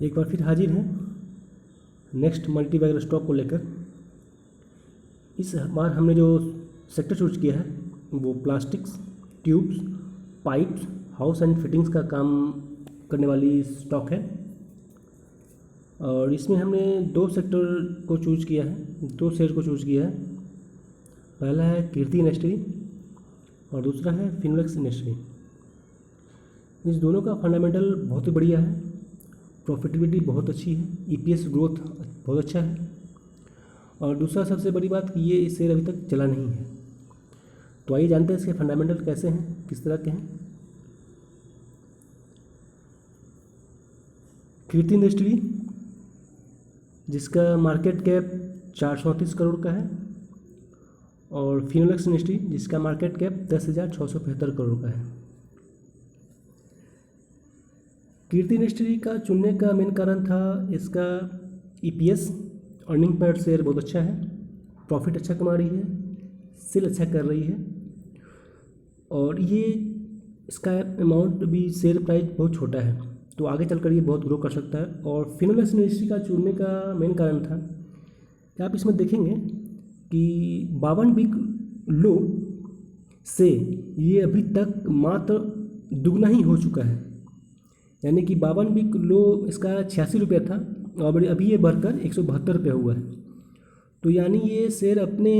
एक बार फिर हाजिर हैं नेक्स्ट मल्टीबैगर स्टॉक को लेकर। इस बार हमने जो सेक्टर चूज किया है वो plastics, tubes, pipes, house and fittings का काम करने वाली स्टॉक है। और इसमें हमने दो सेक्टर को चूज किया है, दो शेयर को चूज किया है। पहला है कीर्ति इंडस्ट्री और दूसरा है फिनोलेक्स इंडस्ट्री। इस दोनों का फंडामेंटल बहुत ही बढ़िया है, प्रॉफिटेबिलिटी बहुत अच्छी है, ईपीएस ग्रोथ बहुत अच्छा है और दूसरा सबसे बड़ी बात कि ये शेयर अभी तक चला नहीं है। तो आइए जानते हैं इसके फंडामेंटल कैसे हैं, किस तरह के हैं। कीर्ति इंडस्ट्री जिसका मार्केट कैप 438 करोड़ का है और फिनोलेक्स इंडस्ट्री जिसका मार्केट कैप 10,675 करोड़ का है। कीर्ति इंडस्ट्री का चुनने का मेन कारण था इसका ईपीएस, अर्निंग पर शेयर बहुत अच्छा है, प्रॉफिट अच्छा कमा रही है, सेल अच्छा कर रही है और ये इसका अमाउंट भी शेयर प्राइस बहुत छोटा है, तो आगे चलकर ये बहुत ग्रो कर सकता है। और फिनोलेक्स इंडस्ट्री का चुनने का मेन कारण था कि आप इसमें देखेंगे कि 52 वीक लो से ये अभी तक मात्र दुगना ही हो चुका है, यानी कि 52 वीक लो इसका 86 रुपया था और अभी ये बढ़कर 172 रुपया हुआ है। तो यानी ये शेयर अपने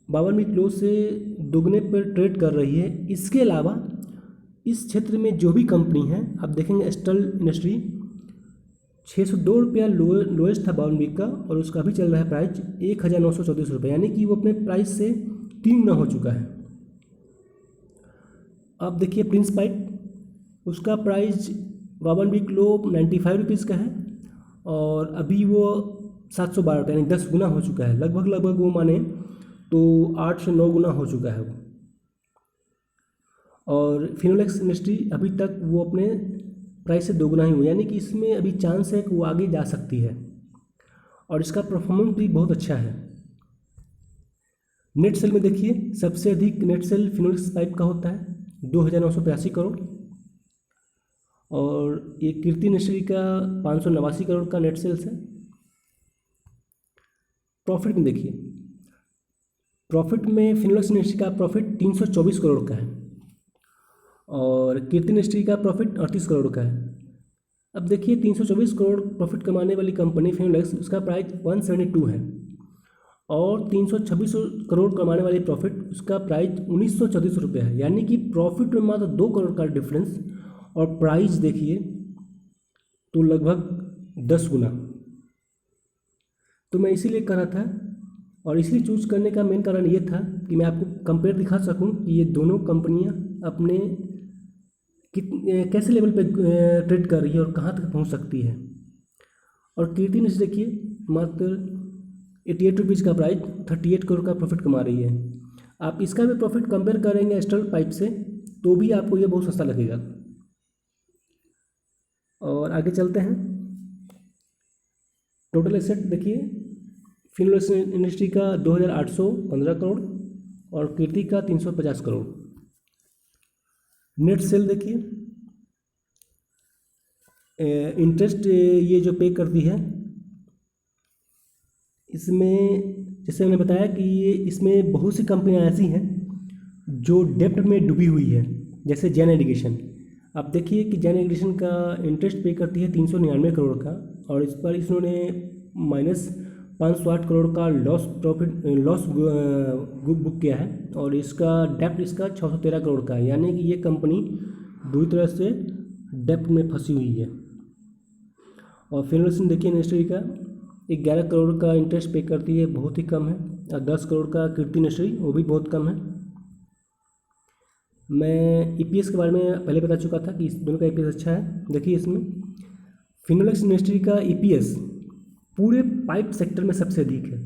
52 वीक लो से दुगने पर ट्रेड कर रही है। इसके अलावा इस क्षेत्र में जो भी कंपनी है, आप देखेंगे स्टल इंडस्ट्री 602 रुपया लोएस्ट था 52 वीक का और उसका भी चल रहा है प्राइस 1,934 रुपये, यानी कि वो अपने प्राइस से 3 गुना हो चुका है। अब देखिए प्रिंस पाइप, उसका प्राइस 52 वीक लो 95 रुपीज़ का है और अभी वो 712 रुपये, यानी 10 गुना हो चुका है। लगभग वो माने तो 8 से 9 गुना हो चुका है वो। और फिनोलेक्स इंडस्ट्री अभी तक वो अपने प्राइस से 2 गुना ही हुआ, यानी कि इसमें अभी चांस है कि वो आगे जा सकती है और इसका परफॉर्मेंस भी बहुत अच्छा है। नेट सेल में देखिए सबसे अधिक नेट सेल फिनोलेक्स पाइप का होता है 2,982 करोड़ और ये कीर्ति इंडस्ट्री का 589 करोड़ का नेट सेल्स है। प्रॉफिट में देखिए, प्रॉफिट में फिनोलेक्स इंडस्ट्री का प्रॉफिट 324 करोड़ का है और कीर्ति इंडस्ट्री का प्रॉफिट 38 करोड़ का है। अब देखिए 324 करोड़ प्रॉफिट कमाने वाली कंपनी फिनोलेक्स, उसका प्राइस 172 है और 326 करोड़ कमाने वाली प्रॉफिट उसका प्राइस 1,934 रुपये है, यानी कि प्रॉफिट में मात्र 2 करोड़ का डिफरेंस और प्राइस देखिए तो लगभग 10 गुना। तो मैं इसीलिए कह रहा था और इसलिए चूज करने का मेन कारण ये था कि मैं आपको कंपेयर दिखा सकूं कि ये दोनों कंपनियां अपने कैसे लेवल पे ट्रेड कर रही है और कहाँ तक पहुंच सकती है। और कीर्ति इंडस्ट्री देखिए मात्र 88 रुपीज़ का प्राइस 38 करोड़ का प्रॉफिट कमा रही है। आप इसका भी प्रॉफिट कंपेयर करेंगे स्टल पाइप से तो भी आपको ये बहुत सस्ता लगेगा। और आगे चलते हैं, टोटल एसेट देखिए फिनोलेक्स इंडस्ट्री का 2,815 करोड़ और कीर्ति का 350 करोड़। नेट सेल देखिए, इंटरेस्ट ये जो पे करती है इसमें जैसे मैंने बताया कि ये इसमें बहुत सी कंपनियां ऐसी हैं जो डेब्ट में डूबी हुई है, जैसे जैन एडिगेशन। आप देखिए कि जैन एडिगेशन का इंटरेस्ट पे करती है 399 करोड़ का और इस पर इन्होंने -508 करोड़ का लॉस बुक किया है और इसका डेप्ट इसका 613 करोड़ का है, यानी कि ये कंपनी बुरी तरह से डेप्ट में फंसी हुई है। और फिनोलेक्स देखिए इंडस्ट्री का 11 करोड़ का इंटरेस्ट पे करती है, बहुत ही कम है, और 10 करोड़ का कीर्ति इंडस्ट्री वो भी बहुत कम है। मैं ईपीएस के बारे में पहले बता चुका था कि इस दोनों का ईपीएस अच्छा है। देखिए इसमें फिनोलेक्स इंडस्ट्री का ईपीएस पूरे पाइप सेक्टर में सबसे अधिक है,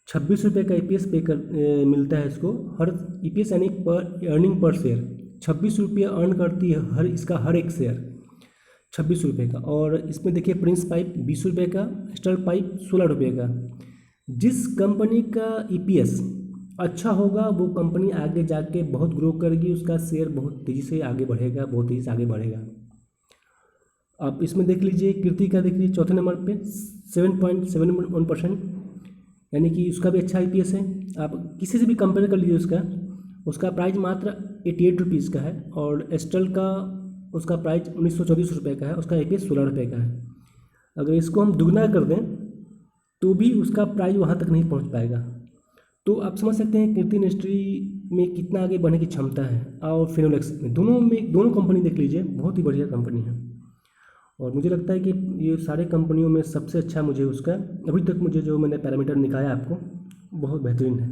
26 रुपये का ईपीएस मिलता है इसको हर ईपीएस, यानी पर अर्निंग पर शेयर 26 रुपये अर्न करती है हर एक शेयर 26 रुपये का। और इसमें देखिए प्रिंस पाइप 20 रुपये का, स्टल पाइप 16 रुपये का। जिस कंपनी का ईपीएस अच्छा होगा वो कंपनी आगे जाके बहुत ग्रो करेगी, उसका शेयर बहुत तेज़ी से आगे बढ़ेगा, बहुत तेज़ी से आगे बढ़ेगा। आप इसमें देख लीजिए, कीर्ति का देख लीजिए चौथे नंबर पे 7.71%, यानी कि उसका भी अच्छा IPS है। आप किसी से भी कंपेयर कर लीजिए उसका प्राइस मात्र 88 रुपीज़ का है, और एस्ट्रल का उसका प्राइस 1924 रुपये का है, उसका IPS 16 रुपये का है। अगर इसको हम दुगना कर दें तो भी उसका प्राइस वहाँ तक नहीं पहुँच पाएगा। तो आप समझ सकते हैं कीर्ति इंडस्ट्री में कितना आगे बढ़ने की क्षमता है। और फिनोलेक्स में दोनों कंपनी देख लीजिए, बहुत ही बढ़िया कंपनी है। और मुझे लगता है कि ये सारे कंपनियों में सबसे अच्छा मुझे उसका अभी तक मुझे जो मैंने पैरामीटर निकाला आपको बहुत बेहतरीन है।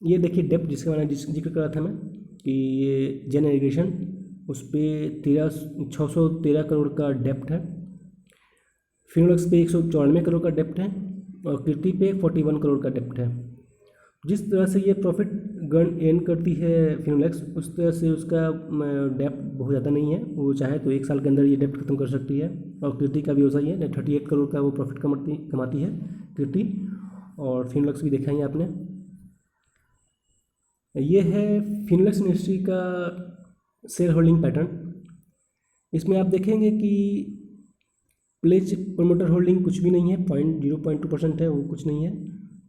ये देखिए डेप्थ जिसका मैंने जिक्र करा था मैं कि ये जेन इरिगेशन उस पर 613 करोड़ का डेप्थ है, फिनोलेक्स पे 194 करोड़ का डेप्थ है, और कीर्ति पे 41 करोड़ का डेप्थ है। जिस तरह से ये प्रॉफिट अर्न करती है फिनोलेक्स, उस तरह से उसका डेप्थ बहुत ज़्यादा नहीं है। वो चाहे तो 1 साल के अंदर ये डेप्थ खत्म कर सकती है। और कीर्ति का भी वैसा ही है, 38 करोड़ का वो प्रॉफिट कमाती है कीर्ति, और फिनोलेक्स भी देखा ही आपने। ये है फिनोलेक्स इंडस्ट्री का शेयर होल्डिंग पैटर्न। इसमें आप देखेंगे कि प्लेज प्रोमोटर होल्डिंग कुछ भी नहीं है, 0.2% है, वो कुछ नहीं है।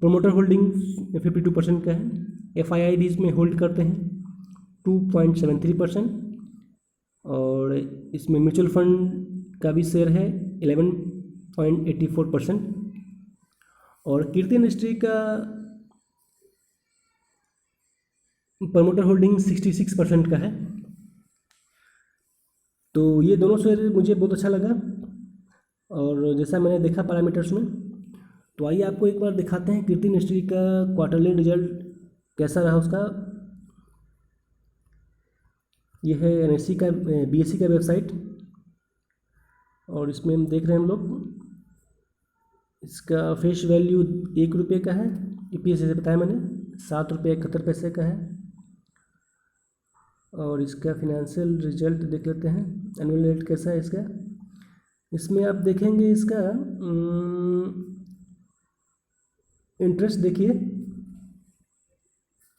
प्रोमोटर होल्डिंग 52% का है। FII भी इसमें होल्ड करते हैं 2.73%, और इसमें म्यूचुअल फंड का भी शेयर है 11.84%, और कीर्ति इंडस्ट्री का प्रमोटर होल्डिंग 66% का है। तो ये दोनों शेयर मुझे बहुत अच्छा लगा, और जैसा मैंने देखा पैरामीटर्स में। तो आइए आपको एक बार दिखाते हैं कीर्ति इंडस्ट्री का क्वार्टरली रिजल्ट कैसा रहा उसका। ये है NSE का BSE का वेबसाइट, और इसमें हम देख रहे हैं हम लोग इसका फेस वैल्यू 1 रुपये का है। EPS जैसे बताया मैंने 7.71 रुपये का है। और इसका फिनेंशियल रिजल्ट देख लेते हैं, एनुअल रिजल्ट कैसा है इसका। इसमें आप देखेंगे इसका इंटरेस्ट देखिए,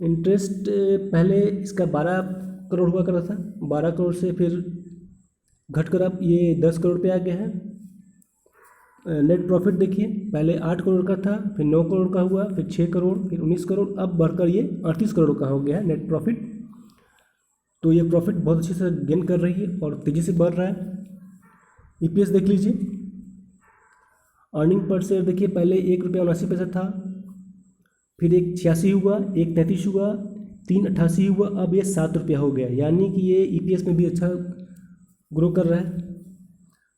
इंटरेस्ट पहले इसका 12 करोड़ हुआ करता था, 12 करोड़ से फिर घटकर अब ये 10 करोड़ पे आ गया है। नेट प्रॉफिट देखिए, पहले 8 करोड़ का था, फिर 9 करोड़ का हुआ, फिर 6 करोड़, फिर 19 करोड़, अब बढ़कर ये 38 करोड़ का हो गया है नेट प्रॉफिट। तो ये प्रॉफिट बहुत अच्छे से गेन कर रही है और तेज़ी से बढ़ रहा है। EPS देख लीजिए, अर्निंग पर शेयर देखिए, पहले 1.79 रुपये था, फिर 1.86 हुआ, 1.33 हुआ, 3.88 हुआ, अब ये 7 रुपया हो गया, यानी कि ये EPS में भी अच्छा ग्रो कर रहा है।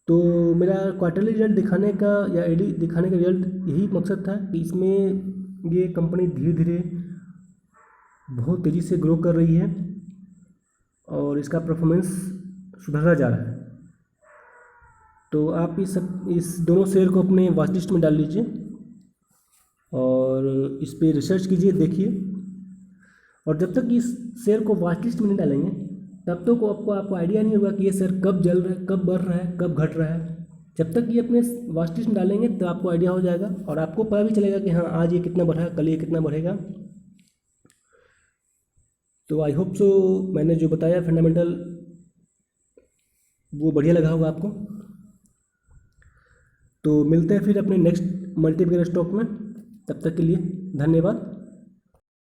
तो मेरा क्वार्टरली रिजल्ट दिखाने का या AD दिखाने का रिजल्ट यही मकसद था कि इसमें ये कंपनी धीरे धीरे बहुत तेज़ी से ग्रो कर रही है और इसका परफॉर्मेंस सुधरता जा रहा है। तो आप इस दोनों शेयर को अपने वॉच लिस्ट में डाल लीजिए और इस पर रिसर्च कीजिए, देखिए। और जब तक इस शेयर को वॉच लिस्ट में नहीं डालेंगे तब तक आपको आइडिया नहीं होगा कि ये शेयर कब जल रहा है, कब बढ़ रहा है, कब घट रहा है। जब तक ये अपने वॉच लिस्ट में डालेंगे तो आपको आइडिया हो जाएगा और आपको पता भी चलेगा कि हाँ आज ये कितना बढ़ा, कल ये कितना बढ़ेगा। तो आई होप सो मैंने जो बताया फंडामेंटल वो बढ़िया लगा होगा आपको। तो मिलते हैं फिर अपने नेक्स्ट मल्टीप्लेयर स्टॉक में, तब तक के लिए धन्यवाद।